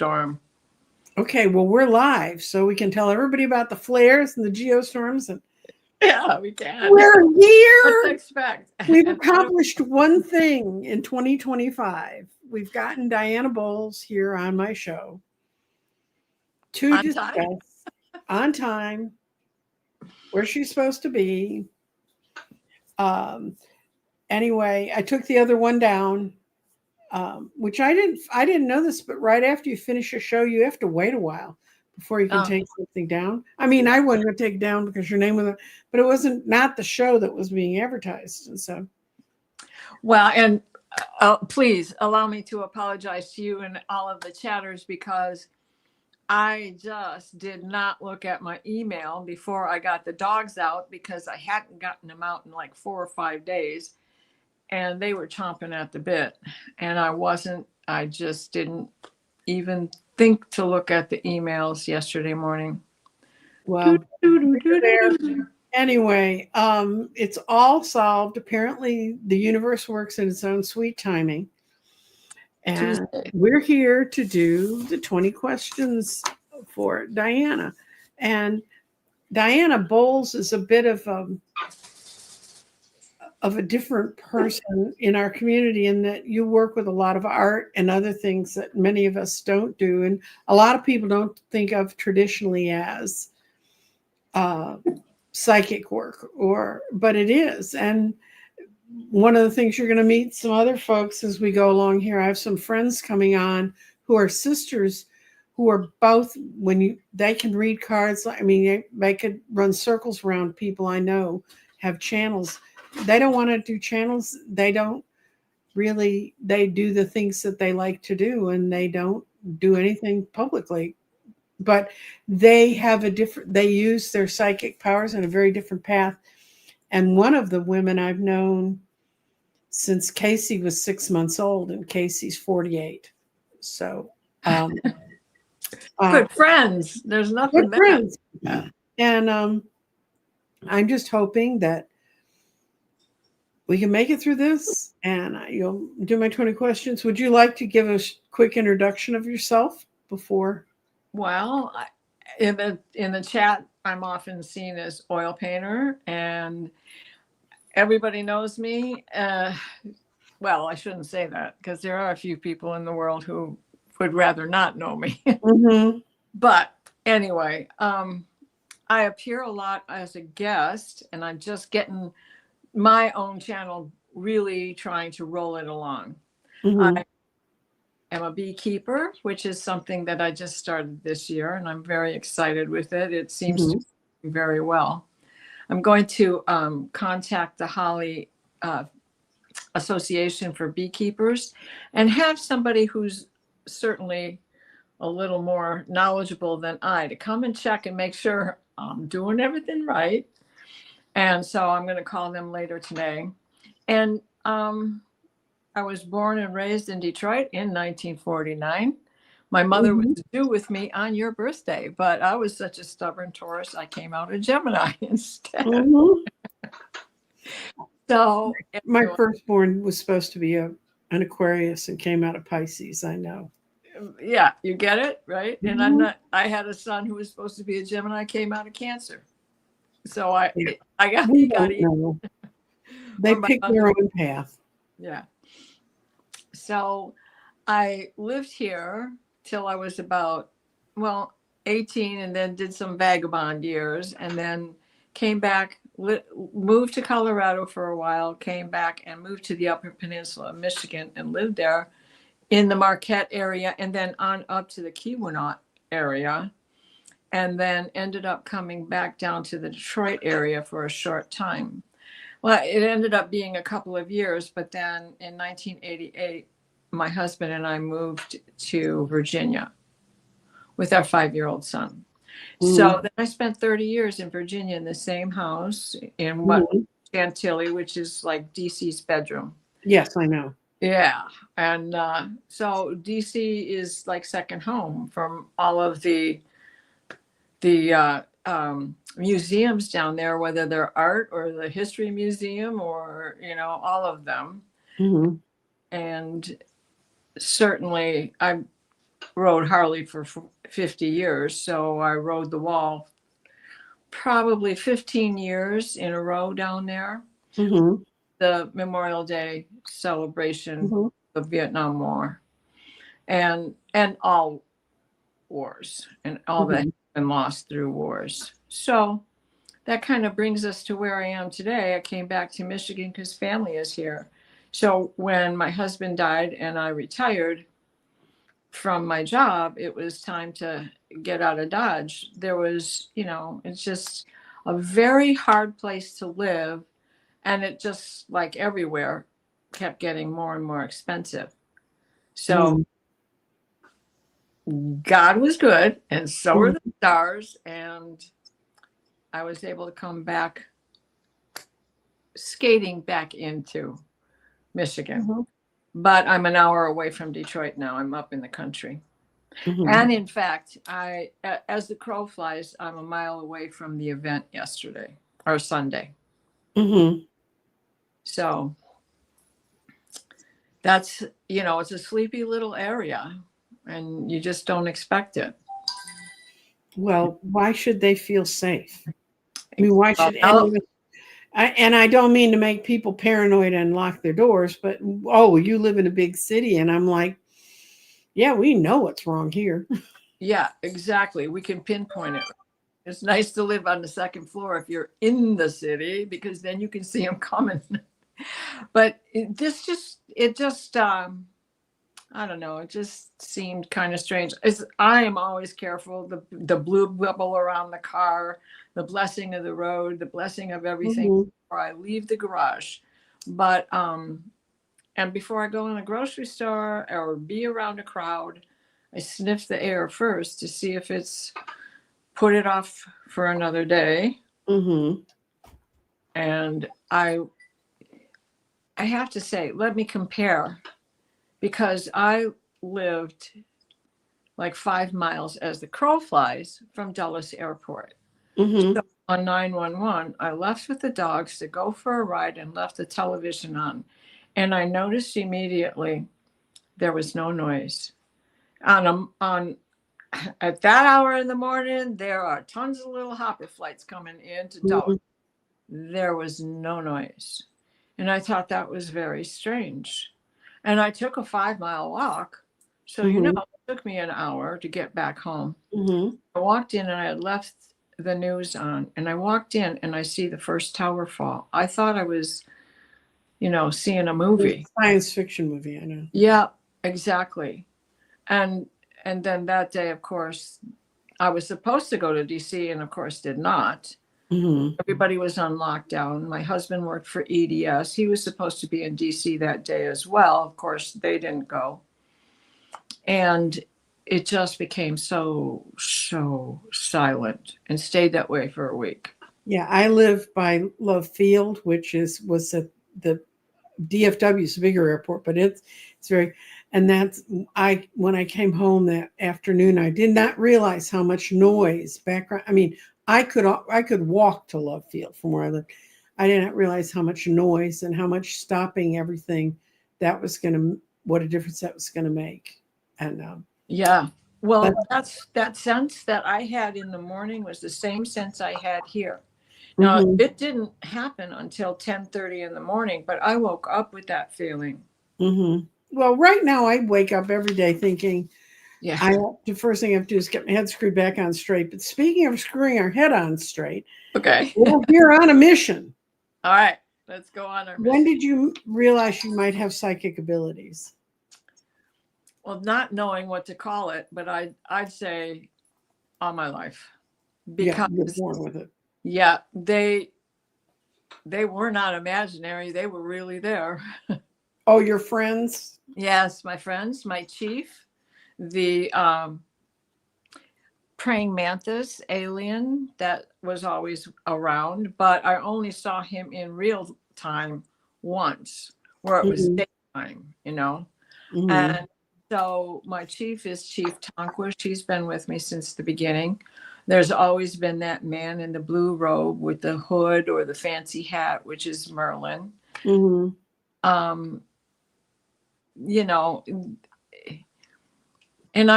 geostorm. Okay, well, we're live, so we can tell everybody about the flares and the geostorms. And yeah, we can. We're here. What to expect? We've accomplished one thing in 2025. We've gotten Diana Boles here on my show to discuss on time where she's supposed to be. Anyway, I took the other one down, which I didn't know this, but right after you finish a show, you have to wait a while before you can take something down. I mean, I wasn't going to take it down because your name was on, but it wasn't not the show that was being advertised. And so. Well, and please allow me to apologize to you and all of the chatters because I just did not look at my email before I got the dogs out because I hadn't gotten them out in like 4 or 5 days and they were chomping at the bit. And I just didn't even think to look at the emails yesterday morning. Well, anyway, it's all solved. Apparently, the universe works in its own sweet timing. And we're here to do the 20 questions for Diana. And Diana Boles is a bit of a different person in our community in that you work with a lot of art and other things that many of us don't do. And a lot of people don't think of traditionally as psychic work, but it is. And one of the things you're going to meet some other folks as we go along here. I have some friends coming on who are sisters who are both, they can read cards. I mean, they could run circles around people I know, have channels. They don't want to do channels. They do the things that they like to do, and they don't do anything publicly. But they use their psychic powers in a very different path. And one of the women I've known since Casey was 6 months old, and Casey's 48. So good friends. There's nothing good friends. And I'm just hoping that we can make it through this, and you'll do my 20 questions. Would you like to give a quick introduction of yourself before? Well, in the chat, I'm often seen as oil painter, and everybody knows me. Well, I shouldn't say that because there are a few people in the world who would rather not know me. Mm-hmm. But anyway, I appear a lot as a guest, and I'm just getting my own channel, really trying to roll it along. Mm-hmm. I am a beekeeper, which is something that I just started this year, and I'm very excited with it. It seems to be very well. I'm going to contact the Holly Association for Beekeepers and have somebody who's certainly a little more knowledgeable than I to come and check and make sure I'm doing everything right. And so I'm going to call them later today. And I was born and raised in Detroit in 1949. My mother was due with me on your birthday, but I was such a stubborn Taurus, I came out a Gemini instead. So my firstborn was supposed to be an Aquarius and came out of Pisces. I know. Yeah, you get it, right? And I had a son who was supposed to be a Gemini, came out of Cancer. So he got it. They picked their own path. Yeah. So I lived here till I was about, 18, and then did some vagabond years, and then came back, moved to Colorado for a while, came back and moved to the Upper Peninsula of Michigan and lived there in the Marquette area, and then on up to the Keweenaw area, and then ended up coming back down to the Detroit area for a short time. Well, it ended up being a couple of years, but then in 1988, my husband and I moved to Virginia with our 5-year-old son. So then I spent 30 years in Virginia in the same house in Chantilly, which is like DC's bedroom. Yes, I know. Yeah. And so DC is like second home from all of the museums down there, whether they're art or the history museum or, all of them. And certainly rode Harley for 50 years. So I rode the wall probably 15 years in a row down there. Mm-hmm. The Memorial Day celebration Mm-hmm. of Vietnam War and all wars and all that Mm-hmm. has been lost through wars. So that kind of brings us to where I am today. I came back to Michigan because family is here. So when my husband died and I retired from my job, it was time to get out of Dodge. There was, it's just a very hard place to live. And it just, like everywhere, kept getting more and more expensive. So God was good, and so were the stars. And I was able to come back skating back into Michigan. Mm-hmm. But I'm an hour away from Detroit now. I'm up in the country. Mm-hmm. And in fact, as the crow flies, I'm a mile away from the event yesterday or Sunday. Mm-hmm. So that's, it's a sleepy little area and you just don't expect it. Well, why should they feel safe? I mean, why should Well, anyone? And I don't mean to make people paranoid and lock their doors, but you live in a big city, and I'm like, yeah, we know what's wrong here. yeah, exactly. We can pinpoint it. It's nice to live on the second floor if you're in the city, because then you can see them coming. But I don't know. It just seemed kind of strange. I am always careful. The blue bubble around the car, the blessing of the road, the blessing of everything Mm-hmm. before I leave the garage. But and before I go in the grocery store or be around a crowd, I sniff the air first to see if it's put it off for another day. Mm-hmm. And I have to say, let me compare, because I lived like 5 miles as the crow flies from Dulles Airport. Mm-hmm. So on 911, I left with the dogs to go for a ride and left the television on. And I noticed immediately there was no noise. On at that hour in the morning, there are tons of little hopper flights coming into Dulles. There was no noise. And I thought that was very strange. And I took a 5-mile walk. So, Mm-hmm. it took me an hour to get back home. Mm-hmm. I walked in and I had left the news on. And I walked in and I see the first tower fall. I thought I was, seeing a movie. Science fiction movie, I know. Yeah, exactly. And then that day, of course, I was supposed to go to DC and, of course, did not. Mm-hmm. Everybody was on lockdown. My husband worked for EDS. He was supposed to be in DC that day as well. Of course, they didn't go. And it just became so silent and stayed that way for a week. Yeah, I live by Love Field, which was at the DFW, is a bigger airport, but it's very, and when I came home that afternoon, I did not realize how much noise background. I mean, I could walk to Love Field from where I lived. I did not realize how much noise and how much stopping everything what a difference that was going to make. And yeah, well, that sense that I had in the morning was the same sense I had here. Now, mm-hmm. It didn't happen until 10:30 in the morning, but I woke up with that feeling. Mm-hmm. Well, right now I wake up every day thinking, yeah, the first thing I have to do is get my head screwed back on straight. But speaking of screwing our head on straight, okay. we're here on a mission. All right, let's go on our mission. When did you realize you might have psychic abilities? Well, not knowing what to call it, but I'd say all my life, because you're born with it. Yeah, they were not imaginary. They were really there. Oh, your friends? Yes, my friends, my chief, the praying mantis alien that was always around, but I only saw him in real time once, where it was daytime, Mm-hmm. And so my chief is Chief Tonquist. She's been with me since the beginning. There's always been that man in the blue robe with the hood or the fancy hat, which is Merlin. Mm-hmm. And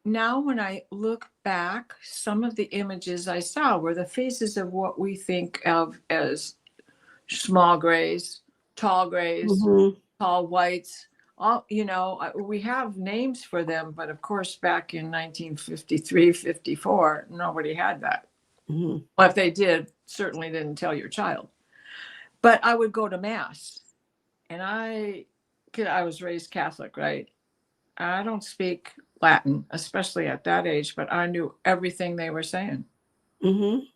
now when I look back, some of the images I saw were the faces of what we think of as small grays, tall grays, Mm-hmm. tall whites. All, we have names for them, but of course, back in 1953, 54, nobody had that. Mm-hmm. Well, if they did, certainly didn't tell your child. But I would go to mass, and I was raised Catholic, right? I don't speak Latin, especially at that age, but I knew everything they were saying. Mm-hmm.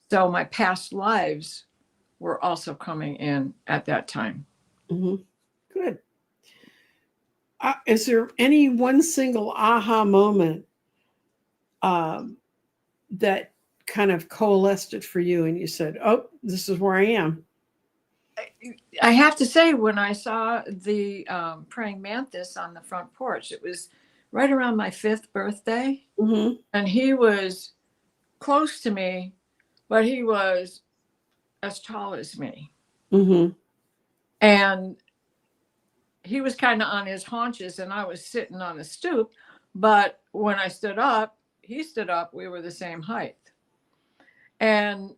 So my past lives were also coming in at that time. Mm-hmm. Good. Is there any one single aha moment that kind of coalesced it for you and you said, oh, this is where I am? I have to say, when I saw the praying mantis on the front porch, it was right around my 5th birthday. Mm-hmm. And he was close to me, but he was as tall as me. Mm-hmm. And he was kind of on his haunches, and I was sitting on the stoop. But when I stood up, he stood up. We were the same height. And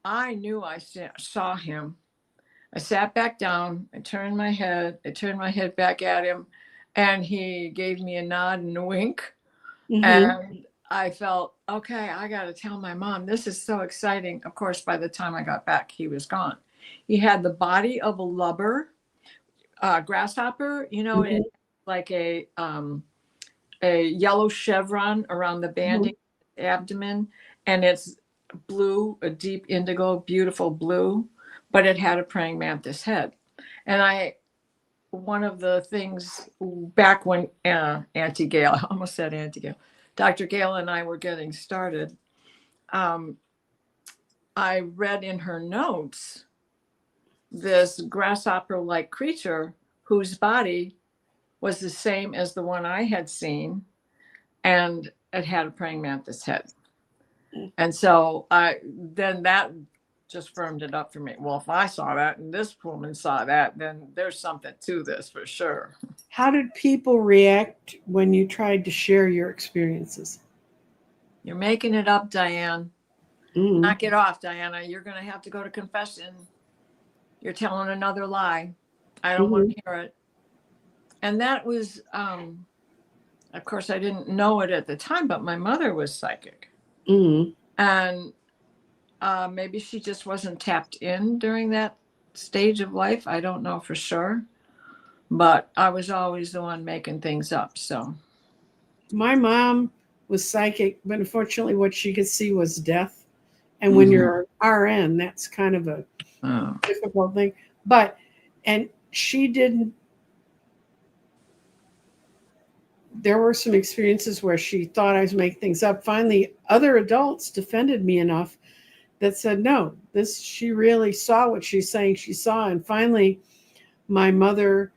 I knew I saw him. I sat back down. I turned my head back at him, and he gave me a nod and a wink. Mm-hmm. And I felt, okay, I got to tell my mom. This is so exciting. Of course, by the time I got back, he was gone. He had the body of a lubber, grasshopper, Mm-hmm. like a yellow chevron around the banding abdomen, and it's blue, a deep indigo, beautiful blue, but it had a praying mantis head. And one of the things back when Auntie Gail, I almost said Auntie Gail, Dr. Gail and I were getting started, I read in her notes this grasshopper-like creature whose body was the same as the one I had seen, and it had a praying mantis head. And so then that just firmed it up for me. Well, if I saw that and this woman saw that, then there's something to this for sure. How did people react when you tried to share your experiences? You're making it up, Diane. Mm-hmm. Knock it off, Diana. You're going to have to go to confession. You're telling another lie. I don't want to hear it. And that was, of course, I didn't know it at the time, but my mother was psychic. Mm-hmm. And maybe she just wasn't tapped in during that stage of life. I don't know for sure. But I was always the one making things up. So My mom was psychic, but unfortunately, what she could see was death. And when you're RN, that's kind of a difficult thing. And she didn't. There were some experiences where she thought I was making things up. Finally, other adults defended me enough that said, no, she really saw what she's saying she saw. And finally, my mother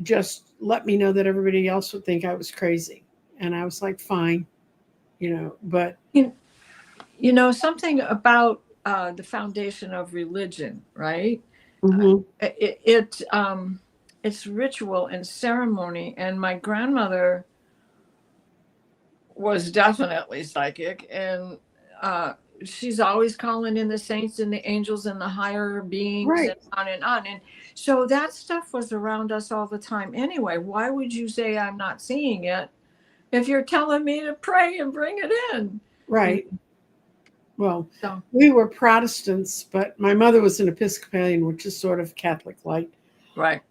just let me know that everybody else would think I was crazy. And I was like, fine, but. Something about the foundation of religion, right? Mm-hmm. It's ritual and ceremony. And my grandmother was definitely psychic, and she's always calling in the saints and the angels and the higher beings, right, and on and on. And so that stuff was around us all the time anyway. Why would you say I'm not seeing it if you're telling me to pray and bring it in? Right. Well, we were Protestants, but my mother was an Episcopalian, which is sort of Catholic-like. Right.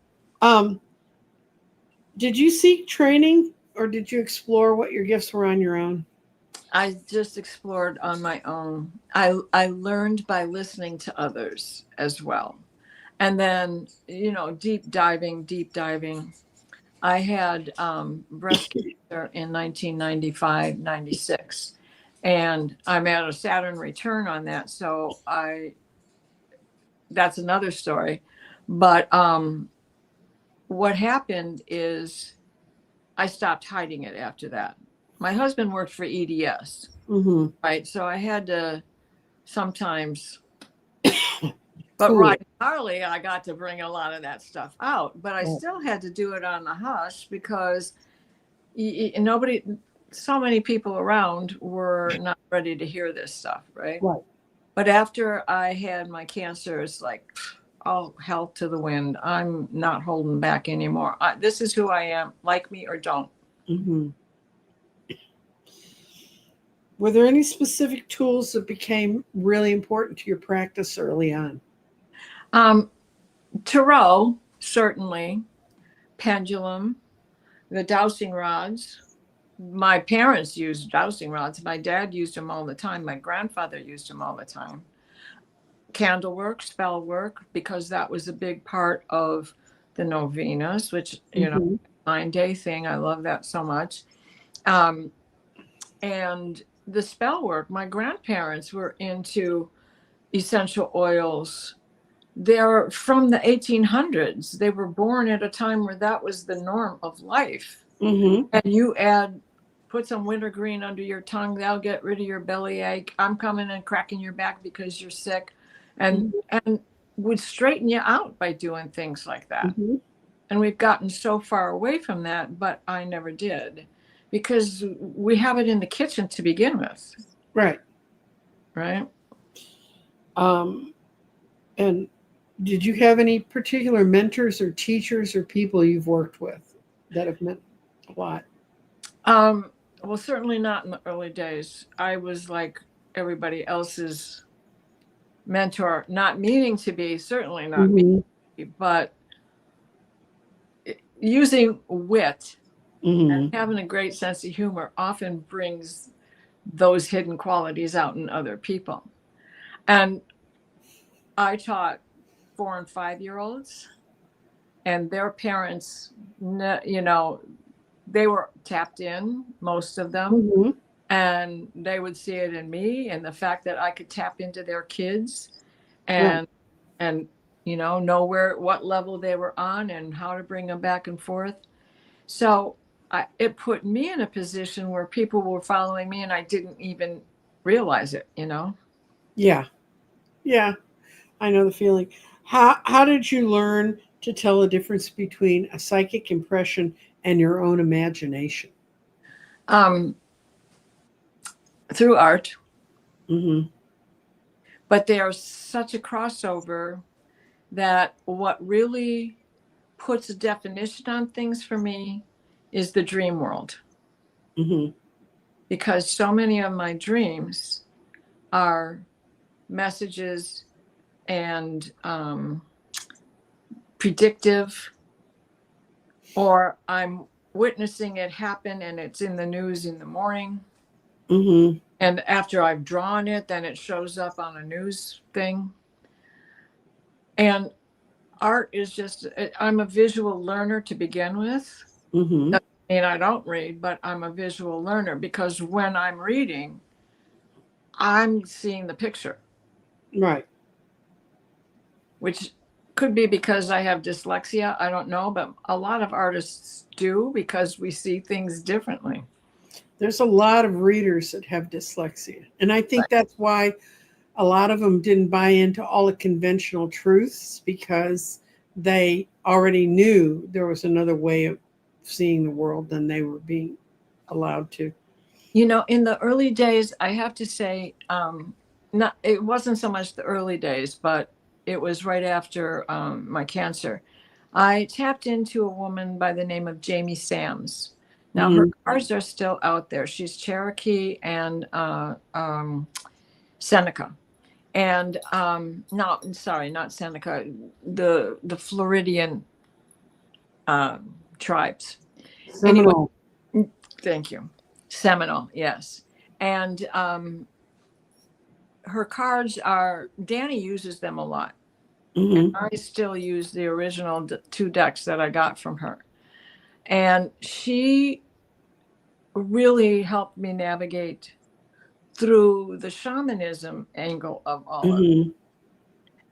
Did you seek training, or did you explore what your gifts were on your own? I just explored on my own. I learned by listening to others as well. And then, deep diving. I had breast cancer in 1995, 96. And I'm at a Saturn return on that. So that's another story. But what happened is I stopped hiding it after that. My husband worked for EDS, right? So I had to sometimes But Cool. riding Harley, I got to bring a lot of that stuff out. But I Right. still had to do it on the hush because nobody, so many people around were not ready to hear this stuff, right? Right. But after I had my cancer, it's like, all hell to the wind. I'm not holding back anymore. This is who I am, like me or don't. Mm-hmm. Were there any specific tools that became really important to your practice early on? Tarot, certainly. Pendulum, the dowsing rods. My parents used dowsing rods. My dad used them all the time. My grandfather used them all the time. Candle work, spell work, because that was a big part of the novenas, which, Mm-hmm. 9-day thing. I love that so much. And the spell work, my grandparents were into essential oils. They're from the 1800s. They were born at a time where that was the norm of life. Mm-hmm. And you put some wintergreen under your tongue, that'll get rid of your bellyache. I'm coming and cracking your back because you're sick. And would straighten you out by doing things like that. Mm-hmm. And we've gotten so far away from that, but I never did, because we have it in the kitchen to begin with. Right. Right. And did you have any particular mentors or teachers or people you've worked with that have meant a lot? Well, certainly not in the early days. I was like everybody else's mentor, not meaning to be, certainly not Mm-hmm. me, but using wit Mm-hmm. and having a great sense of humor often brings those hidden qualities out in other people. And I taught 4 and 5-year-olds, and their parents, they were tapped in, most of them. Mm-hmm. And they would see it in me, and the fact that I could tap into their kids and know what level they were on and how to bring them back and forth. So it put me in a position where people were following me and I didn't even realize it. Yeah. I know the feeling. How did you learn to tell the difference between a psychic impression and your own imagination? Through art. Mm-hmm. But there's such a crossover that what really puts a definition on things for me is the dream world. Mm-hmm. Because so many of my dreams are messages and predictive, or I'm witnessing it happen and it's in the news in the morning. Mm-hmm. And after I've drawn it, then it shows up on a news thing. And art is just, I'm a visual learner to begin with. Mm-hmm. And I don't read, but I'm a visual learner, because when I'm reading, I'm seeing the picture. Right. Which could be because I have dyslexia. I don't know, but a lot of artists do, because we see things differently. There's a lot of readers that have dyslexia. And I think that's why a lot of them didn't buy into all the conventional truths, because they already knew there was another way of seeing the world than they were being allowed to. In the early days, I have to say, it wasn't so much the early days, but it was right after my cancer. I tapped into a woman by the name of Jamie Sams. Now, her cards are still out there. She's Cherokee and Seneca. And not Seneca, the Floridian tribes. Seminole. Anyway, thank you. Seminole, yes. And her cards Danny uses them a lot. Mm-hmm. I still use the original 2 decks that I got from her. And she really helped me navigate through the shamanism angle of all of it.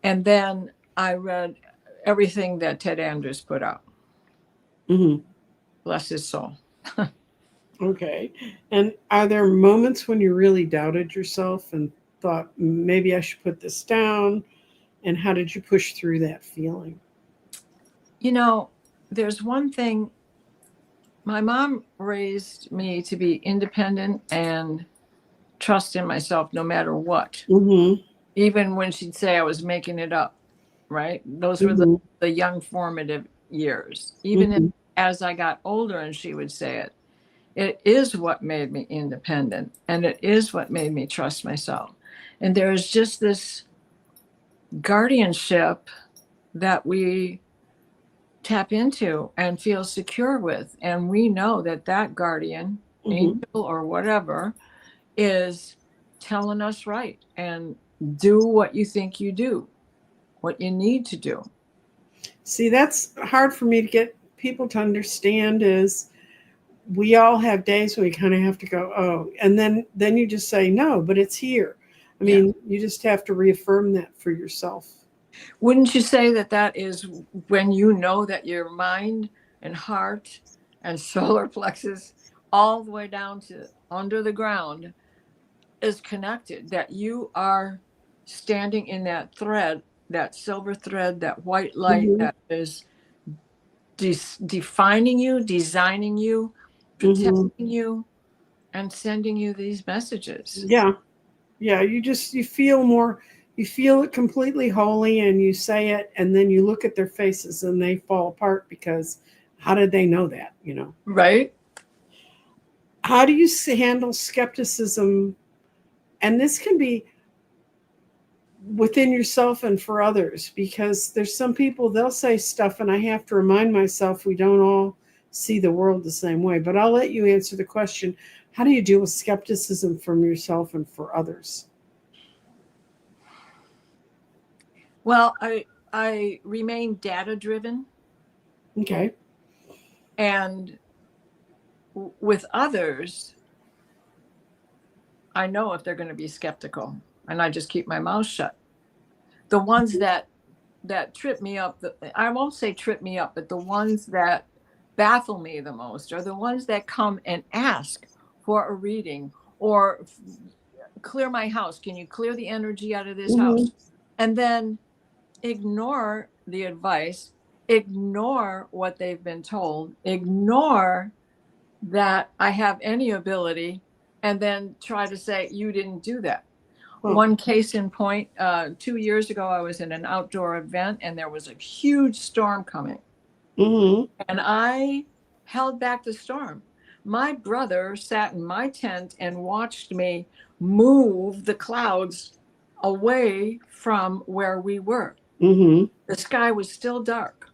And then I read everything that Ted Andrews put out. Mm-hmm. Bless his soul. Okay. And are there moments when you really doubted yourself and thought, maybe I should put this down And how did you push through that feeling? You know, there's one thing. My mom raised me to be independent and trust in myself no matter what. Mm-hmm. Even when she'd say I was making it up, right? Those were Mm-hmm. the young formative years. Even if, Mm-hmm. as I got older and she would say it, it is what made me independent and it is what made me trust myself. And there is just this guardianship that we tap into and feel secure with. And we know that that guardian, angel Mm-hmm. or whatever, is telling us right and do what you think you do, what you need to do. See, that's hard for me to get people to understand is we all have days when we kind of have to go, oh, and then you just say, no, but it's here. I Yeah. mean, you just have to reaffirm that for yourself. Wouldn't you say that that is when you know that your mind and heart and solar plexus, all the way down to under the ground, is connected, that you are standing in that thread, that silver thread, that white light Mm-hmm. that is defining you, designing you, Mm-hmm. protecting you, and sending you these messages. Yeah. Yeah. You feel more, you feel it completely holy and you say it and then you look at their faces and they fall apart because how did they know that, you know? Right? How do you handle skepticism? And this can be within yourself and for others because there's some people they'll say stuff and I have to remind myself we don't all see the world the same way, but I'll let you answer the question. How do you deal with skepticism from yourself and for others? Well, I remain data driven, Okay. and with others I know if they're going to be skeptical, and I just keep my mouth shut. The ones that trip me up, I won't say trip me up, but the ones that baffle me the most are the ones that come and ask for a reading or clear my house. Can you clear the energy out of this Mm-hmm. house? And then ignore the advice, ignore what they've been told, ignore that I have any ability, and then try to say, you didn't do that. Huh. One case in point, 2 years ago, I was in an outdoor event and there was a huge storm coming. Mm-hmm. And I held back the storm. My brother sat in my tent and watched me move the clouds away from where we were. Mm-hmm. The sky was still dark.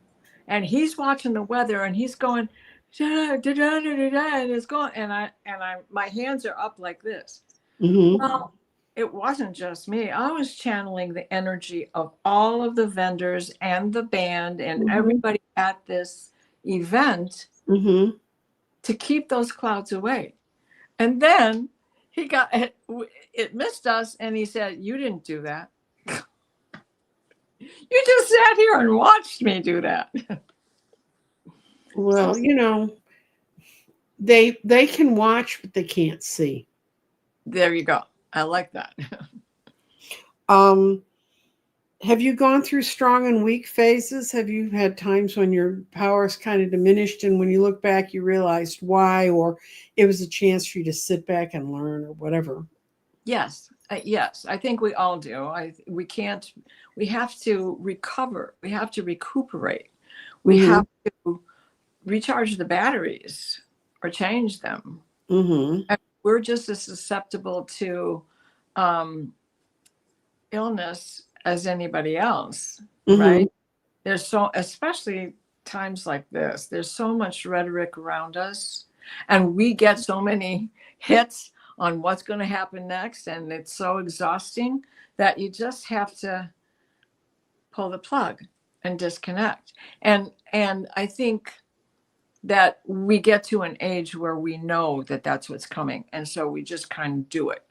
And he's watching the weather and he's going, da, da, da, da, da, da, and it's going, and I my hands are up like this. Mm-hmm. Well, it wasn't just me. I was channeling the energy of all of the vendors and the band and Mm-hmm. everybody at this event Mm-hmm. to keep those clouds away. And then he got it missed us and he said, "You didn't do that. You just sat here and watched me do that." Well, you know, they can watch but they can't see. There you go. I like that. Um, have you gone through strong and weak phases? Have you had times when your powers kind of diminished and when you look back you realized why, or it was a chance for you to sit back and learn or whatever? Yes. Yes, I think we all do. We can't, we have to recover. We have to recuperate. We Mm-hmm. have to recharge the batteries or change them. Mm-hmm. And we're just as susceptible to um, illness as anybody else, Mm-hmm. right? There's so, especially times like this, there's so much rhetoric around us, and we get so many hits on what's going to happen next, and it's so exhausting that you just have to pull the plug and disconnect. And I think that we get to an age where we know that that's what's coming, and so we just kind of do it.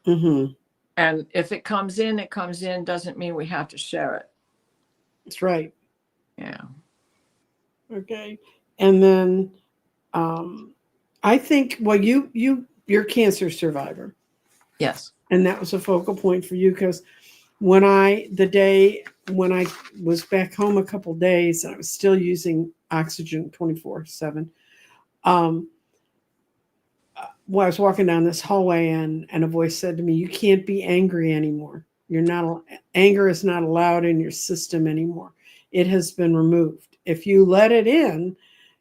Mm-hmm. And if it comes in, it comes in. Doesn't mean we have to share it. That's right. Yeah. Okay. And then I think well you're a cancer survivor. Yes. And that was a focal point for you because the day when I was back home a couple days, and I was still using oxygen 24/7. Well, I was walking down this hallway, and a voice said to me, "You can't be angry anymore. You're not Anger is not allowed in your system anymore. It has been removed. If you let it in,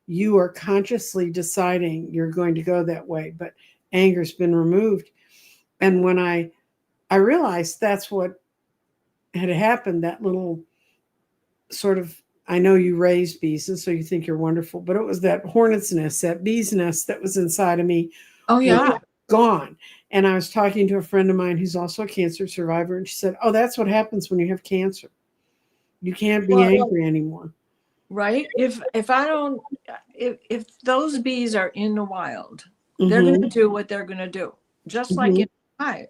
you are consciously deciding you're going to go that way, but anger's been removed." And when I realized that's what had happened, that little sort of, I know you raise bees, and so you think you're wonderful, but it was that hornet's nest, that bee's nest that was inside of me Oh, yeah. was gone. And I was talking to a friend of mine who's also a cancer survivor, and she said, "Oh, that's what happens when you have cancer. You can't be Well, angry anymore." right. If I don't, if those bees are in the wild, they're going to Mm-hmm. do what they're going to do, just like Mm-hmm. in a hive.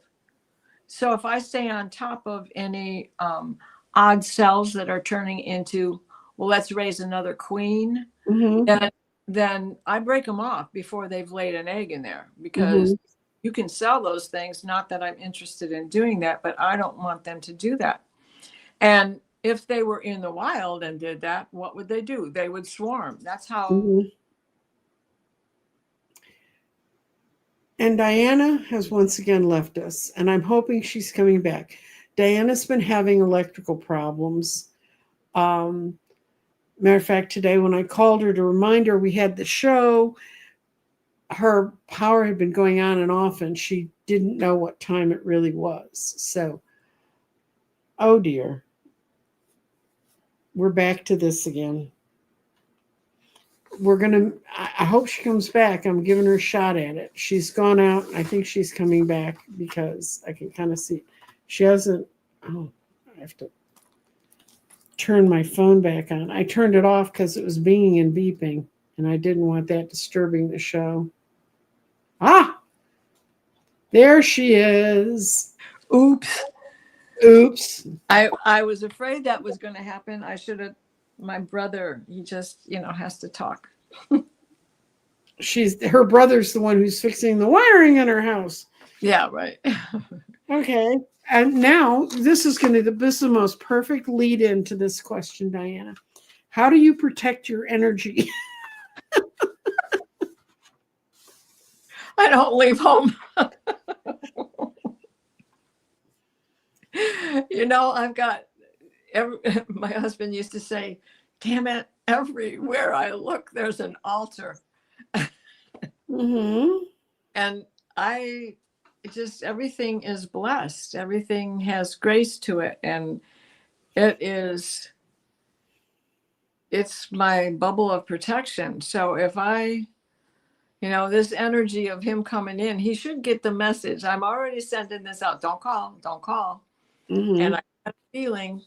So if I stay on top of any odd cells that are turning into, well, let's raise another queen, Mm-hmm. then I break them off before they've laid an egg in there, because Mm-hmm. you can sell those things. Not that I'm interested in doing that, but I don't want them to do that. And if they were in the wild and did that, what would they do? They would swarm. That's how. Mm-hmm. And Diana has once again left us, and I'm hoping she's coming back. Diana's been having electrical problems. Matter of fact, today when I called her to remind her we had the show, her power had been going on and off, and she didn't know what time it really was. So, oh dear, we're back to this again. I hope she comes back. I'm giving her a shot at it. She's gone out. I think she's coming back because I can kind of see she hasn't. Oh, I have to turn my phone back on. I turned it off because it was binging and beeping, and I didn't want that disturbing the show. Ah, there she is. Oops. Oops. I was afraid that was going to happen. I should have. My brother, he just, has to talk. Her brother's the one who's fixing the wiring in her house. Yeah, right. Okay. And now this is the most perfect lead into this question, Diana. How do you protect your energy? I don't leave home. I've got my husband used to say, "Damn it, everywhere I look, there's an altar." Mm-hmm. And everything is blessed. Everything has grace to it. And it's my bubble of protection. So if this energy of him coming in, he should get the message. I'm already sending this out. Don't call, don't call. Mm-hmm. And I had a feeling,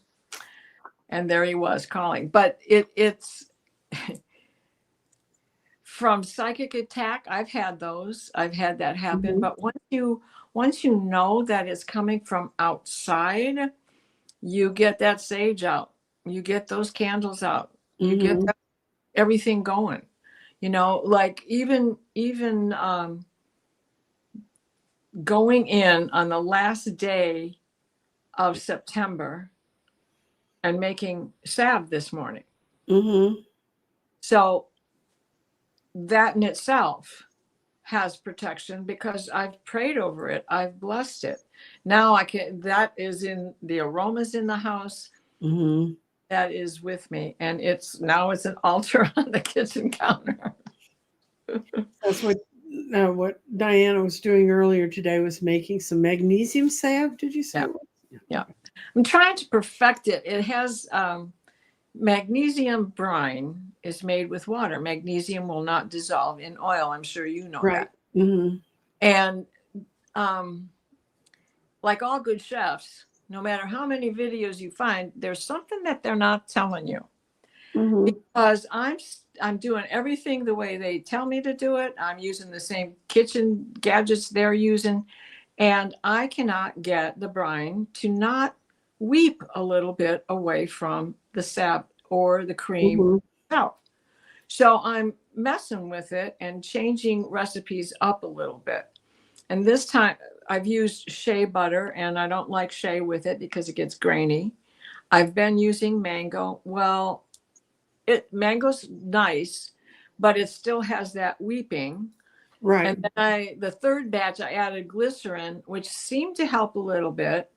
and there he was calling. But it's from psychic attack. I've had those. I've had that happen. Mm-hmm. But once you know that it's coming from outside, you get that sage out. You get those candles out. You get Mm-hmm. everything going. Like even going in on the last day of September and making salve this morning. Mm-hmm. So that in itself has protection because I've prayed over it. I've blessed it. Now that is in the aromas in the house. Mm-hmm. That is with me. And it's an altar on the kitchen counter. That's what Diana was doing earlier today, was making some magnesium salve. Did you say? Yeah. I'm trying to perfect it. It has magnesium brine is made with water. Magnesium will not dissolve in oil. I'm sure you know Right. that. Mm-hmm. And like all good chefs, no matter how many videos you find, there's something that they're not telling you. Mm-hmm. Because I'm doing everything the way they tell me to do it. I'm using the same kitchen gadgets they're using. And I cannot get the brine to not weep a little bit away from the sap or the cream Mm-hmm. out. So I'm messing with it and changing recipes up a little bit. And this time I've used shea butter, and I don't like shea with it because it gets grainy. I've been using mango. Well, mango's nice, but it still has that weeping. Right. And then the third batch, I added glycerin, which seemed to help a little bit.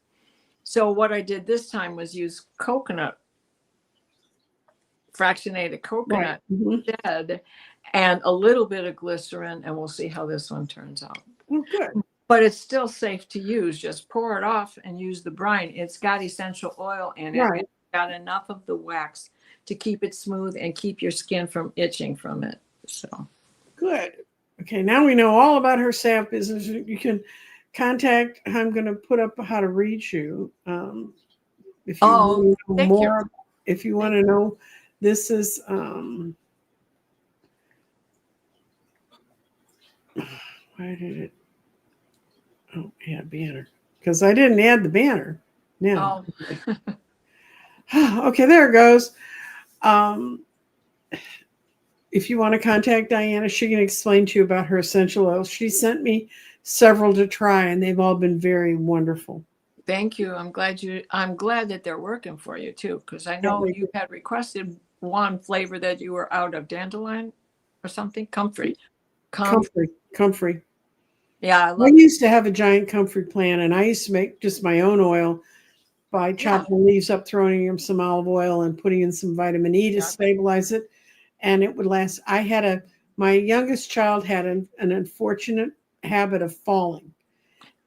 So what I did this time was use fractionated coconut instead, and a little bit of glycerin, and we'll see how this one turns out. Oh, good. But it's still safe to use. Just pour it off and use the brine. It's got essential oil in it. Right. It's got enough of the wax to keep it smooth and keep your skin from itching from it. So good. Okay, now we know all about her salve business. You can contact. I'm going to put up how to reach you. If you want to know more, if you want to know, this is. Why did it? Oh, add banner. Because I didn't add the banner. Now. Okay, there it goes. If you want to contact Diana, she can explain to you about her essential oils. She sent me several to try, and they've all been very wonderful. Thank you. I'm glad that they're working for you too, because I know you had requested one flavor that you were out of, dandelion or something. Comfrey. Yeah, I used to have a giant comfrey plant, and I used to make just my own oil by chopping the leaves up, throwing in some olive oil, and putting in some vitamin E to stabilize it, and it would last. My youngest child had an unfortunate habit of falling,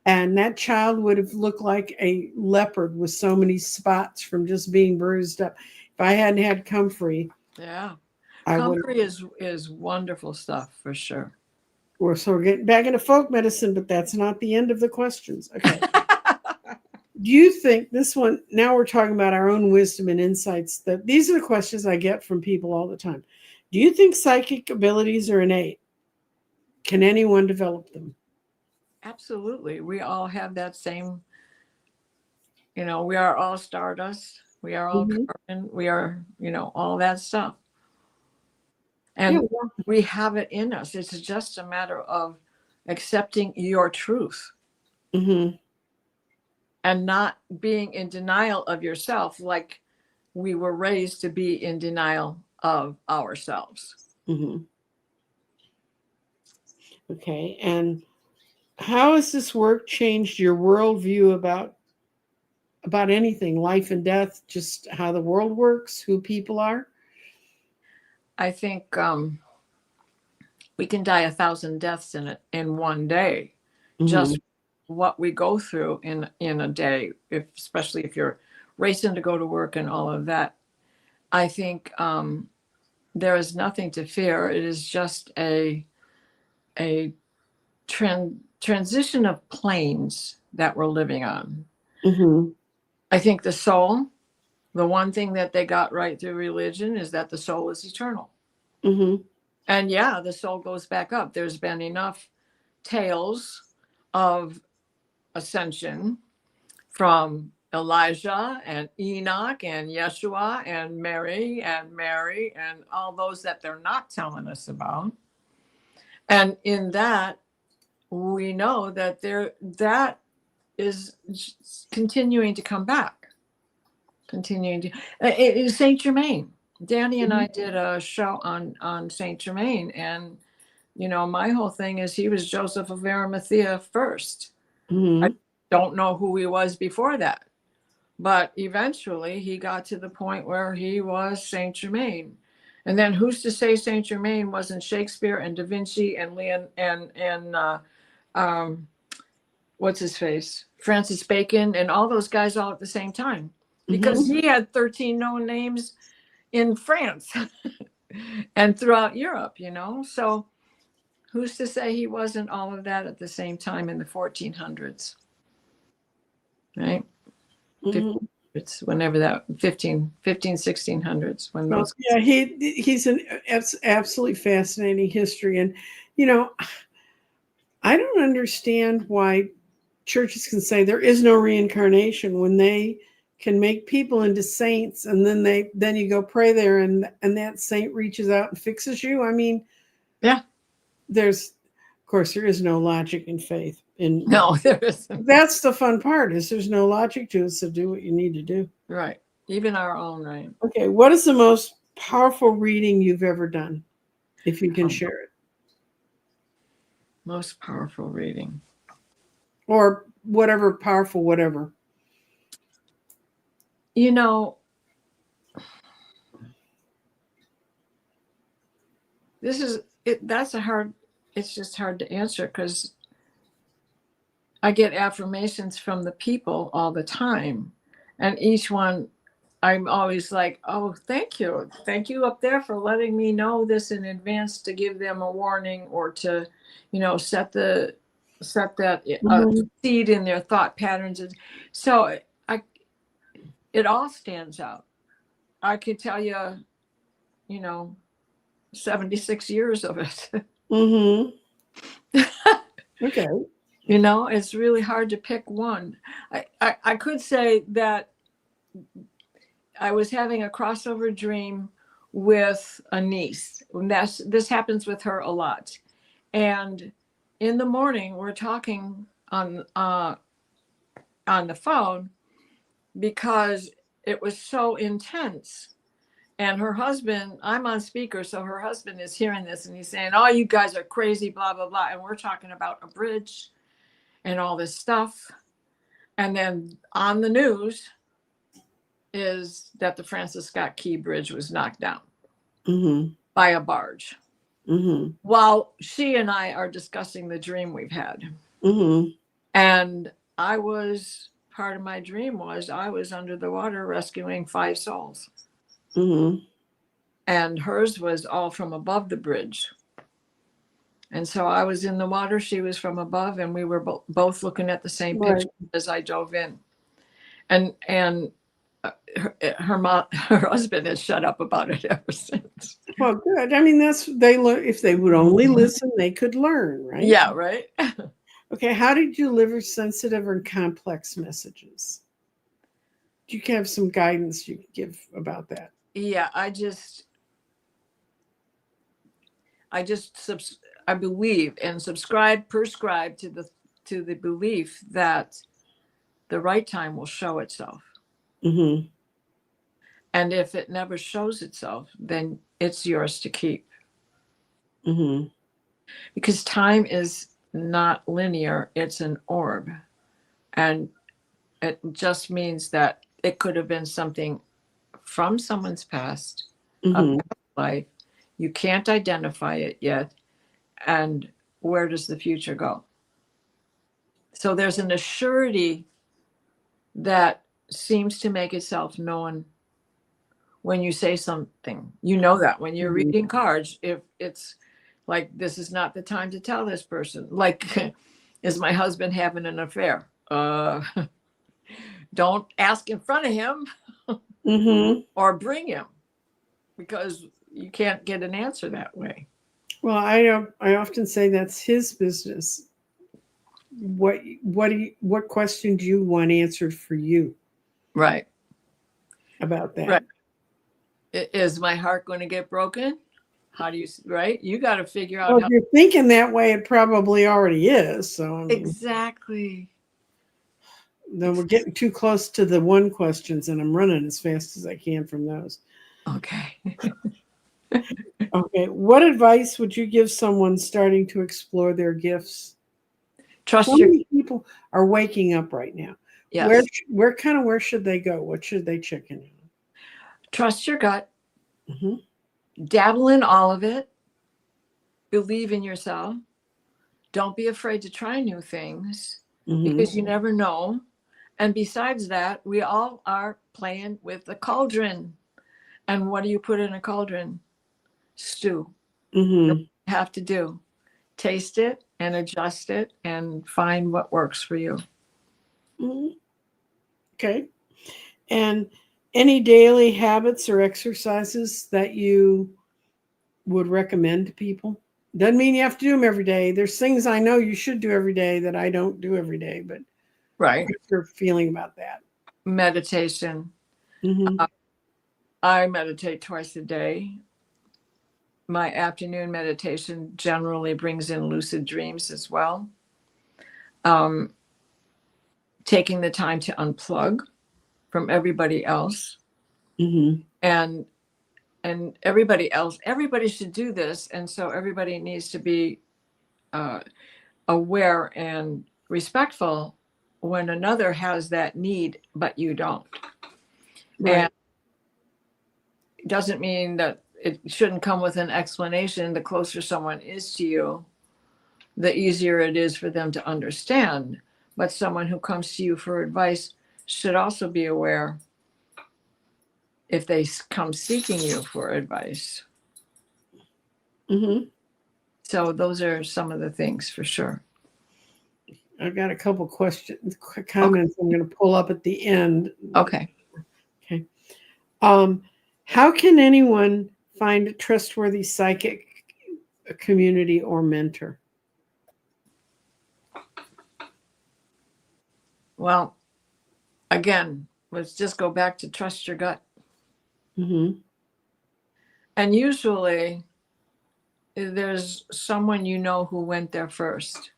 and that child would have looked like a leopard with so many spots from just being bruised up. If I hadn't had comfrey, comfrey is wonderful stuff for sure. We're getting back into folk medicine, but that's not the end of the questions. Okay. Do you think this one, now we're talking about our own wisdom and insights, that these are the questions I get from people all the time. Do you think psychic abilities are innate? Can anyone develop them? Absolutely. We all have that same, we are all stardust. We are all carbon. We are, all that stuff. And we have it in us. It's just a matter of accepting your truth. And not being in denial of yourself, like we were raised to be in denial of ourselves. Okay. And how has this work changed your worldview about anything, life and death, just how the world works, who people are? I think we can die 1,000 deaths in one day. Just what we go through in a day, especially if you're racing to go to work and all of that. I think there is nothing to fear. It is just a transition of planes that we're living on. I think the soul, the one thing that they got right through religion is that the soul is eternal. And the soul goes back up. There's been enough tales of ascension from Elijah and Enoch and Yeshua and Mary and all those that they're not telling us about. And in that, we know that that is continuing to come back. Saint Germain. Danny and I did a show on Saint Germain, and my whole thing is he was Joseph of Arimathea first. I don't know who he was before that, but eventually he got to the point where he was Saint Germain. And then who's to say Saint Germain wasn't Shakespeare and Da Vinci and Leon and what's his face, Francis Bacon, and all those guys all at the same time, because he had 13 known names in France and throughout Europe, so who's to say he wasn't all of that at the same time in the 1400s, right? It's whenever that 1600s when those. He's an absolutely fascinating history. And I don't understand why churches can say there is no reincarnation when they can make people into saints, and then you go pray there and that saint reaches out and fixes you. I mean, there's course, there is no logic in faith. No, there isn't. That's the fun part, is there's no logic to it, so do what you need to do. Right. Even our own, right? Okay, what is the most powerful reading you've ever done, if you can Oh. share it? Most powerful reading. Or whatever, powerful, whatever. You know, it's just hard to answer, because I get affirmations from the people all the time. And each one, I'm always like, oh, thank you. Thank you up there for letting me know this in advance, to give them a warning, or to, set that seed in their thought patterns. So it all stands out. I could tell you, 76 years of it. Okay. It's really hard to pick one. I could say that I was having a crossover dream with a niece. This happens with her a lot. And in the morning, we're talking on the phone, because it was so intense. And her husband, I'm on speaker, so her husband is hearing this, and he's saying, oh, you guys are crazy, blah, blah, blah. And we're talking about a bridge and all this stuff. And then on the news is that the Francis Scott Key Bridge was knocked down by a barge, while she and I are discussing the dream we've had. And part of my dream was I was under the water rescuing 5 souls. And hers was all from above the bridge. And so I was in the water, she was from above, and we were both looking at the same picture as I dove in. And her husband has shut up about it ever since. Well, good. I mean, if they would only listen, they could learn, right? Yeah, right. Okay, how did you deliver sensitive or complex messages? Do you have some guidance you could give about that? Yeah, I believe and prescribe to the belief that the right time will show itself. And if it never shows itself, then it's yours to keep. Because time is not linear, it's an orb. And it just means that it could have been something from someone's past, a past life. You can't identify it yet. And where does the future go? So there's an assurity that seems to make itself known when you say something. That when you're reading cards, if it's like, this is not the time to tell this person. Like, is my husband having an affair? Don't ask in front of him or bring him, because you can't get an answer that way. Well, I often say that's his business. What question do you want answered for you? Right. About that. Right. Is my heart going to get broken? How do you, right? You got to figure out. Well, if you're thinking that way, it probably already is. So exactly. Then we're getting too close to the one questions, and I'm running as fast as I can from those. Okay. Okay. What advice would you give someone starting to explore their gifts? Trust many people are waking up right now. Yes. Where should they go? What should they check in on? Trust your gut. Dabble in all of it. Believe in yourself. Don't be afraid to try new things, because you never know. And besides that, we all are playing with a cauldron. And what do you put in a cauldron? Stew. You have to do. Taste it and adjust it and find what works for you. Okay. And any daily habits or exercises that you would recommend to people? Doesn't mean you have to do them every day. There's things I know you should do every day that I don't do every day, but right. What's your feeling about that? Meditation. I meditate twice a day. my afternoon meditation generally brings in lucid dreams as well. Taking the time to unplug from everybody else. Mm-hmm. And everybody should do this. And so everybody needs to be aware and respectful when another has that need, but you don't. Right. And it doesn't mean that it shouldn't come with an explanation. The closer someone is to you, the easier it is for them to understand. But someone who comes to you for advice should also be aware if they come seeking you for advice. Mm-hmm. So those are some of the things for sure. I've got a couple questions, comments I'm going to pull up at the end. Okay. Okay. How can anyone find a trustworthy psychic community or mentor? Well, again, let's just go back to trust your gut. Mm-hmm. And usually there's someone you know who went there first.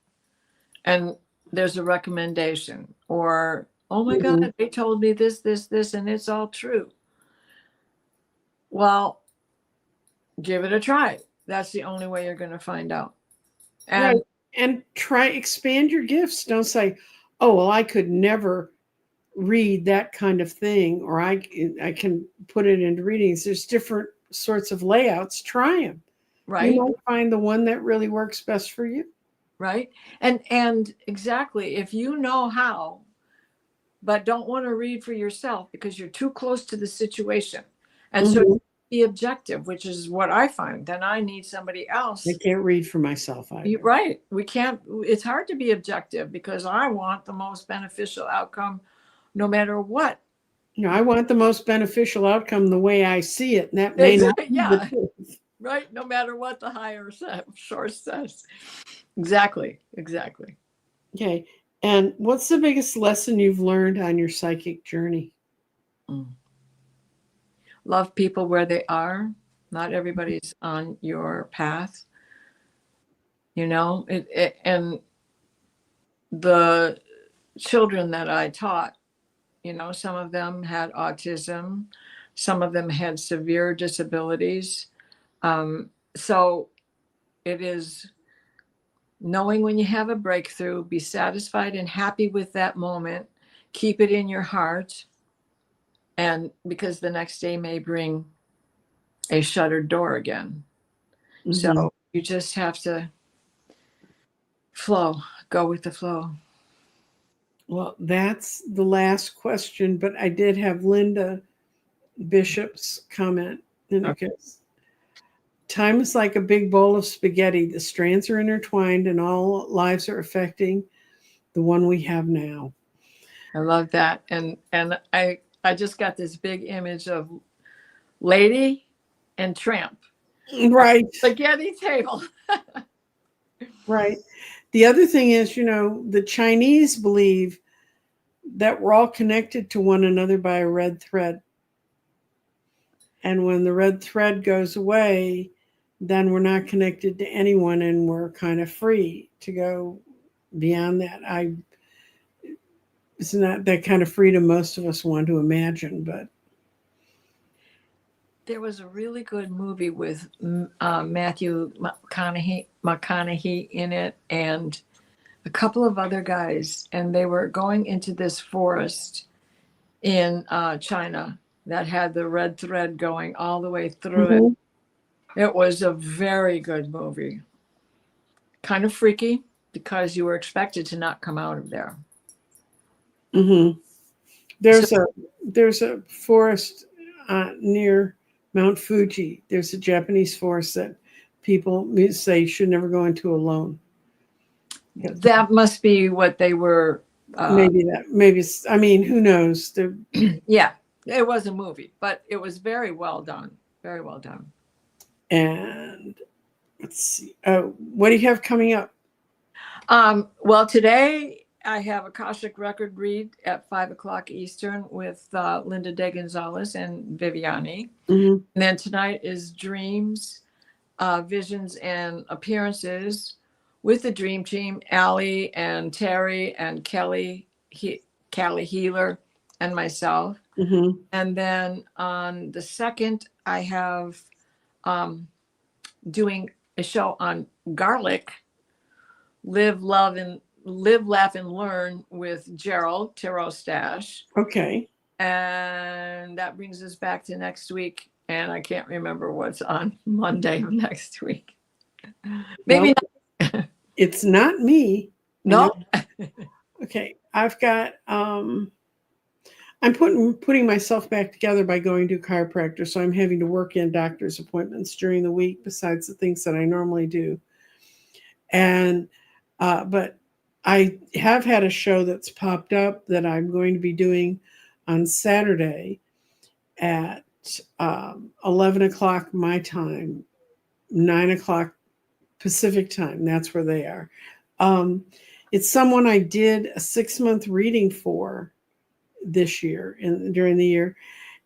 And there's a recommendation, or, oh my Mm-hmm. God, they told me this, and it's all true. Well, give it a try. That's the only way you're going to find out. And right. And expand your gifts. Don't say, oh, well, I could never read that kind of thing, or I can put it into readings. There's different sorts of layouts. Try them. right. You might find the one that really works best for you. Right. And exactly, if you know how, but don't want to read for yourself because you're too close to the situation. And Mm-hmm. so be objective, which is what I find. Then I need somebody else. I can't read for myself either. Right. We can't, it's hard to be objective because I want the most beneficial outcome no matter what. You know, I want the most beneficial outcome the way I see it. And that may not be Yeah. the truth. Right. No matter what the higher source says. Exactly. Okay. And what's the biggest lesson you've learned on your psychic journey? Love people where they are. Not everybody's on your path. You know, and the children that I taught, you know, some of them had autism, some of them had severe disabilities. So it is knowing when you have a breakthrough, be satisfied and happy with that moment, keep it in your heart. And because the next day may bring a shuttered door again. Mm-hmm. So you just have to go with the flow. Well, that's the last question, but I did have Linda Bishop's comment. Okay. Time is like a big bowl of spaghetti. The strands are intertwined and all lives are affecting the one we have now. I love that. And I just got this big image of lady and tramp. Right. Spaghetti table. Right. The other thing is, you know, the Chinese believe that we're all connected to one another by a red thread. And when the red thread goes away, then we're not connected to anyone and we're kind of free to go beyond that. It's not that kind of freedom most of us want to imagine, but. There was a really good movie with Matthew McConaughey in it and a couple of other guys, and they were going into this forest in China that had the red thread going all the way through it. It was a very good movie. Kind of freaky because you were expected to not come out of there. Mm-hmm. There's a forest near Mount Fuji. There's a Japanese forest that people say you should never go into alone. That must be what they were. Maybe I mean, who knows? Yeah, it was a movie, but it was very well done. Very well done. And let's see. What do you have coming up? Well, today I have Akashic Record read at 5:00 Eastern with Linda De Gonzalez and Viviani. Mm-hmm. And then tonight is Dreams visions and appearances with the dream team, Allie and Terry and Kelly, Callie Healer, and myself. Mm-hmm. And then on the 2nd, I have doing a show on garlic, live, laugh, and learn with Gerald Tarot Stash. Okay. And that brings us back to next week. And I can't remember what's on Monday of next week. Maybe well, it's not me. no. Okay. I've got I'm putting myself back together by going to a chiropractor, so I'm having to work in doctor's appointments during the week besides the things that I normally do. And but I have had a show that's popped up that I'm going to be doing on Saturday at 11 o'clock my time, 9 o'clock Pacific time. That's where they are. It's someone I did a 6-month reading for this year during the year.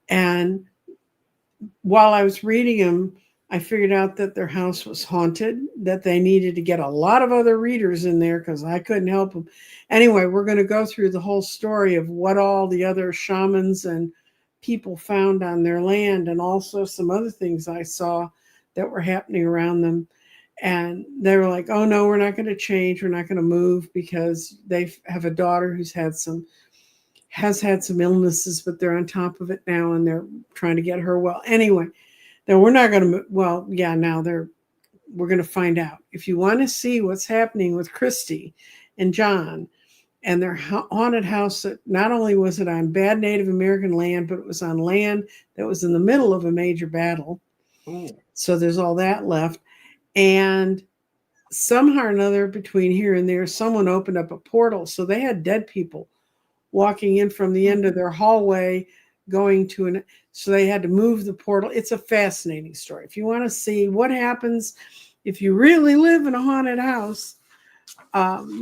And while I was reading them, I figured out that their house was haunted, that they needed to get a lot of other readers in there because I couldn't help them. Anyway, we're going to go through the whole story of what all the other shamans and people found on their land, and also some other things I saw that were happening around them. And they were like, oh no, we're not going to change. We're not going to move because they have a daughter who's has had some illnesses, but they're on top of it now and they're trying to get her well. Anyway, then we're not going to move. Well, yeah, now we're going to find out. If you want to see what's happening with Christy and John and their haunted house, that not only was it on bad Native American land, but it was on land that was in the middle of a major battle. Ooh. So there's all that left. And somehow or another, between here and there, someone opened up a portal. So they had dead people walking in from the end of their hallway, going to so they had to move the portal. It's a fascinating story. If you want to see what happens if you really live in a haunted house,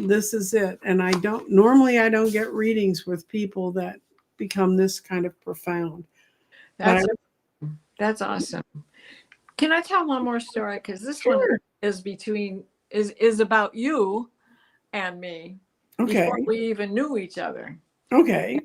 this is it. And I don't get readings with people that become this kind of profound. That's awesome. Can I tell one more story? Because this Sure. one is about you and me. Okay. Before we even knew each other. Okay.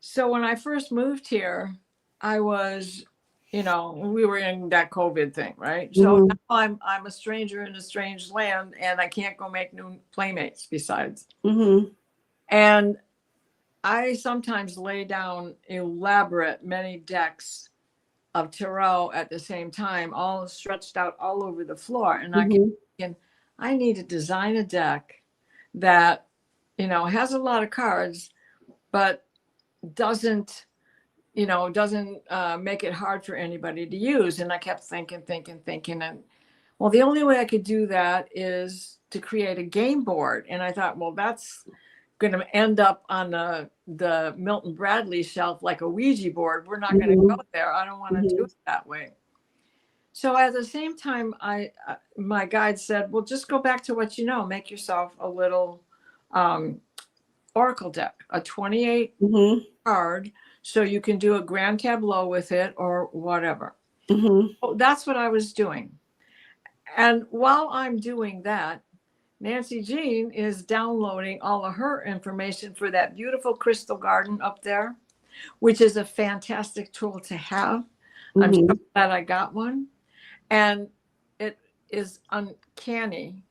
So when I first moved here, I was, we were in that COVID thing, right? So now I'm a stranger in a strange land, and I can't go make new playmates besides. Mm-hmm. And I sometimes lay down elaborate many decks of tarot at the same time, all stretched out all over the floor. And I kept thinking, I need to design a deck that, has a lot of cards, but doesn't make it hard for anybody to use. And I kept thinking. And well, the only way I could do that is to create a game board. And I thought, well, that's going to end up on the Milton Bradley shelf like a Ouija board. We're not going to go there. I don't want to do it that way. So at the same time, my guide said, well, just go back to what you know. Make yourself a little oracle deck, a 28 card, so you can do a grand tableau with it or whatever. So that's what I was doing. And while I'm doing that, Nancy Jean is downloading all of her information for that beautiful crystal garden up there, which is a fantastic tool to have. I'm so glad I got one. And it is uncanny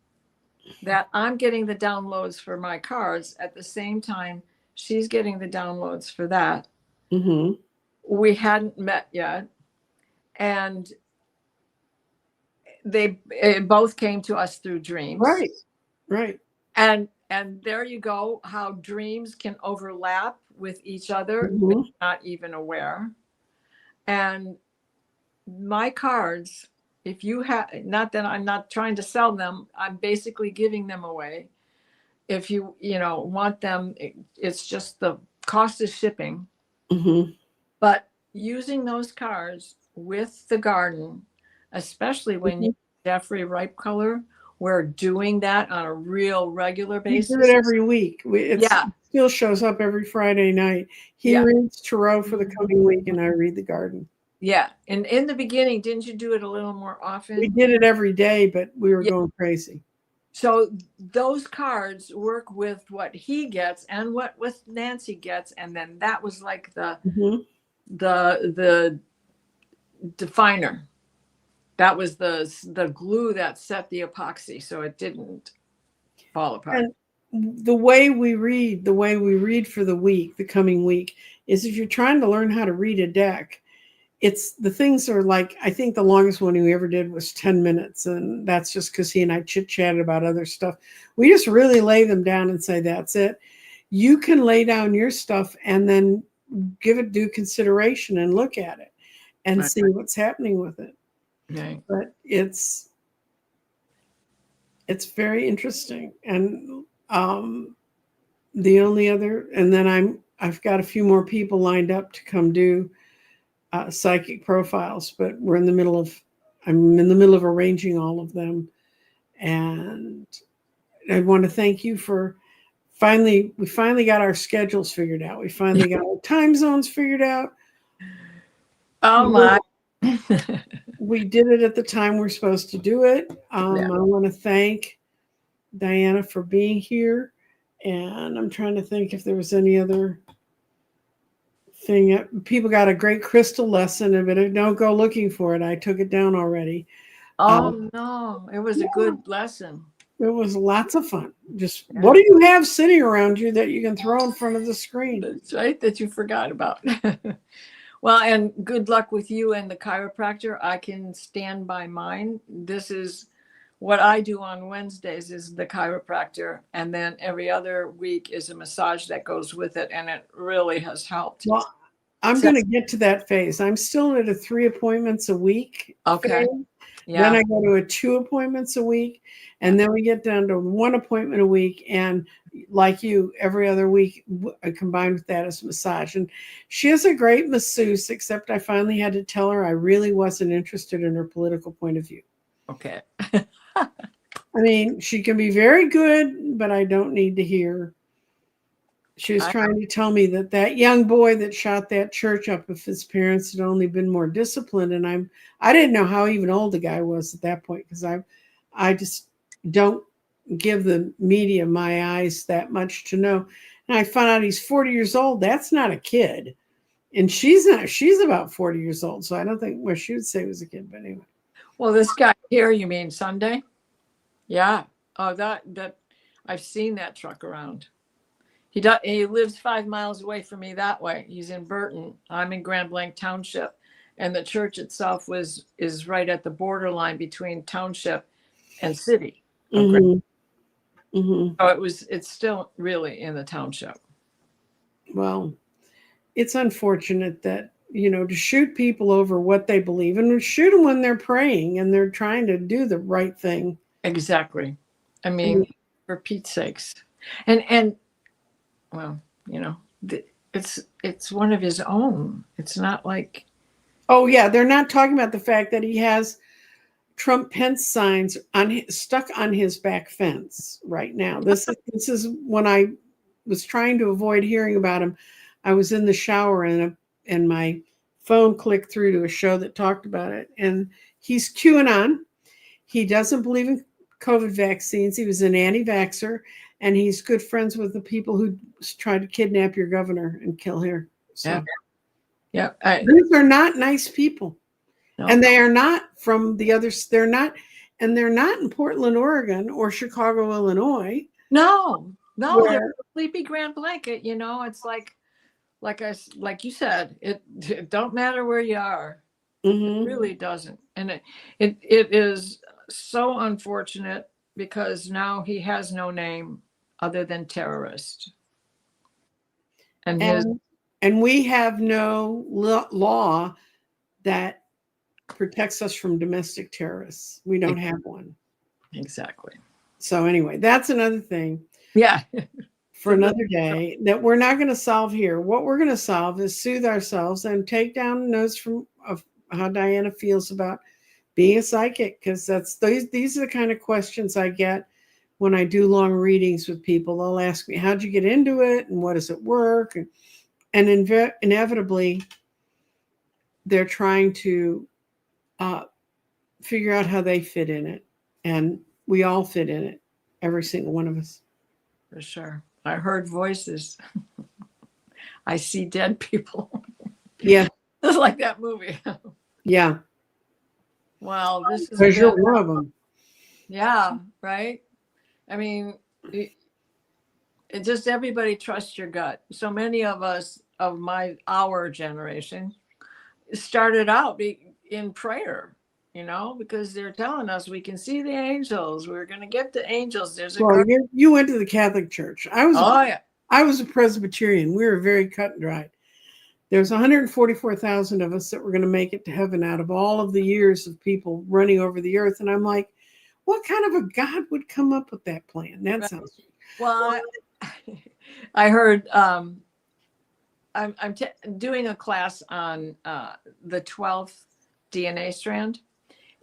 that I'm getting the downloads for my cards at the same time she's getting the downloads for that. We hadn't met yet. And they both came to us through dreams. Right. And there you go, how dreams can overlap with each other, but you're not even aware. And my cards, if you have, not that I'm not trying to sell them, I'm basically giving them away. If you want them, it's just the cost of shipping. But using those cards with the garden, especially when you Jeffrey Ripe color, we're doing that on a real regular basis. We do it every week. It still shows up every Friday night. He reads tarot for the coming week, and I read the garden. Yeah. And in the beginning, didn't you do it a little more We often? did it every day, but we were Yeah. going crazy. So those cards work with what he gets and what with Nancy gets, and then that was like Mhm. the definer. That was the glue that set the epoxy so it didn't fall apart. And the way we read for the week, the coming week, is if you're trying to learn how to read a deck, it's the things are like, I think the longest one we ever did was 10 minutes. And that's just because he and I chit chatted about other stuff. We just really lay them down and say, that's it. You can lay down your stuff and then give it due consideration and look at it and Right. see what's happening with it. Right. But it's very interesting. And the only other, and then I've got a few more people lined up to come do psychic profiles, but I'm in the middle of arranging all of them. And I want to thank you for we finally got our schedules figured out. We finally got our time zones figured out. Oh my. We did it at the time we're supposed to do it. Yeah. I want to thank Diana for being here. And I'm trying to think if there was any other thing. People got a great crystal lesson, but don't go looking for it. I took it down already. Oh no, it was a good lesson. It was lots of fun. Just what do you have sitting around you that you can throw in front of the screen? That's right, that you forgot about. Well, and good luck with you and the chiropractor. I can stand by mine. This is what I do on Wednesdays is the chiropractor, and then every other week is a massage that goes with it, and it really has helped. Well, I'm going to get to that phase. I'm still at a 3 appointments a week. Okay. Phase. Yeah. Then I go to a 2 appointments a week, and then we get down to 1 appointment a week. And like you, every other week, combined with that is massage. And she is a great masseuse, except I finally had to tell her I really wasn't interested in her political point of view. Okay. I mean, she can be very good, but I don't need to hear. She was trying to tell me that young boy that shot that church up, if his parents had only been more disciplined, and I didn't know how even old the guy was at that point, because I just don't give the media my eyes that much to know. And I found out he's 40 years old. That's not a kid. And she's about 40 years old. So I don't think what she would say was a kid, but anyway. Well, this guy here, you mean Sunday? Yeah. Oh, that I've seen that truck around. He lives 5 miles away from me that way. He's in Burton. I'm in Grand Blanc Township, and the church itself is right at the borderline between township and city. Mm-hmm. Mm-hmm. So it's still really in the township. Well, it's unfortunate that, to shoot people over what they believe, and shoot them when they're praying and they're trying to do the right thing. Exactly. I mean, for Pete's sakes. And well, it's one of his own. It's not like. Oh yeah, they're not talking about the fact that he has Trump Pence signs stuck on his back fence right now. This is when I was trying to avoid hearing about him. I was in the shower and my phone clicked through to a show that talked about it. And he's QAnon. He doesn't believe in COVID vaccines. He was an anti-vaxxer, and he's good friends with the people who tried to kidnap your governor and kill her. So, yeah. These are not nice people. No. And they are not from the others. They're not in Portland, Oregon, or Chicago, Illinois. No, they're sleepy Grand Blanket. It's like you said, it don't matter where you are. Mm-hmm. It really doesn't. And it is so unfortunate because now he has no name other than terrorist. And we have no law that protects us from domestic terrorists. We don't have one. Exactly. So anyway, that's another thing. Yeah. For another day that we're not going to solve here. What we're going to solve is soothe ourselves and take down notes of how Diana feels about being a psychic, because these are the kind of questions I get when I do long readings with people. They'll ask me, how'd you get into it? And what does it work? And inevitably, they're trying to figure out how they fit in it. And we all fit in it, every single one of us. For sure. I heard voices. I see dead people. Yeah. It's like that movie. Yeah. Wow, this is Because you're one of them. Yeah, right. I mean, it just everybody trust your gut. So many of us of our generation started out in prayer, because they're telling us we can see the angels. We're going to get the angels. There's a Well, you went to the Catholic Church. I was a Presbyterian. We were very cut and dried. There's 144,000 of us that were going to make it to heaven out of all of the years of people running over the earth. And I'm like, what kind of a God would come up with that plan? That sounds. Well, I heard I'm doing a class on the 12th DNA strand.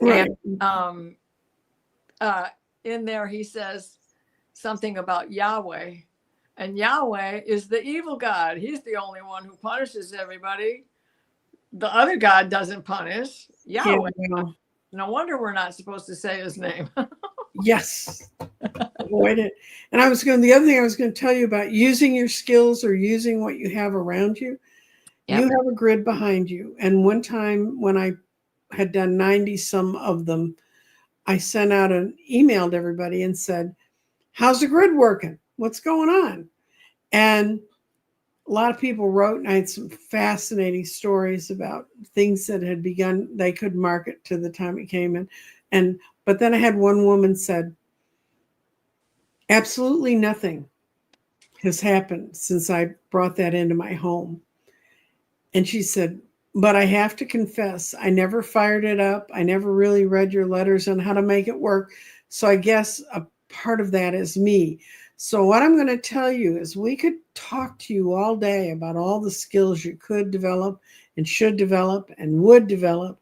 Right. And in there, he says something about Yahweh. And Yahweh is the evil God. He's the only one who punishes everybody. The other God doesn't punish. Yahweh. Yeah. No wonder we're not supposed to say his name. Yes. Avoid it. And the other thing I was going to tell you about using your skills or using what you have around you. Yep. You have a grid behind you. And one time when I had done 90 some of them, I sent out an email to everybody and said, how's the grid working? What's going on? And a lot of people wrote, and I had some fascinating stories about things that had begun, they could market to the time it came in. But then I had one woman said, absolutely nothing has happened since I brought that into my home. And she said, but I have to confess, I never fired it up. I never really read your letters on how to make it work. So I guess a part of that is me. So what I'm going to tell you is we could talk to you all day about all the skills you could develop and should develop and would develop.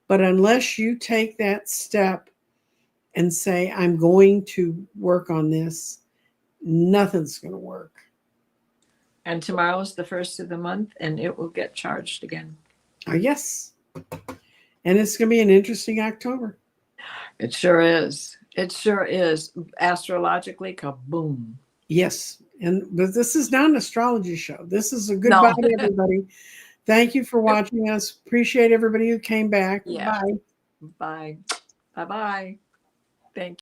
But unless you take that step and say, I'm going to work on this, nothing's going to work. And tomorrow's the first of the month, and it will get charged again. Oh, yes. And it's going to be an interesting October. It sure is. It sure is. Astrologically, kaboom. Yes. But this is not an astrology show. This is a goodbye to everybody. Thank you for watching us. Appreciate everybody who came back. Yeah. Bye. Bye. Bye-bye. Thank you.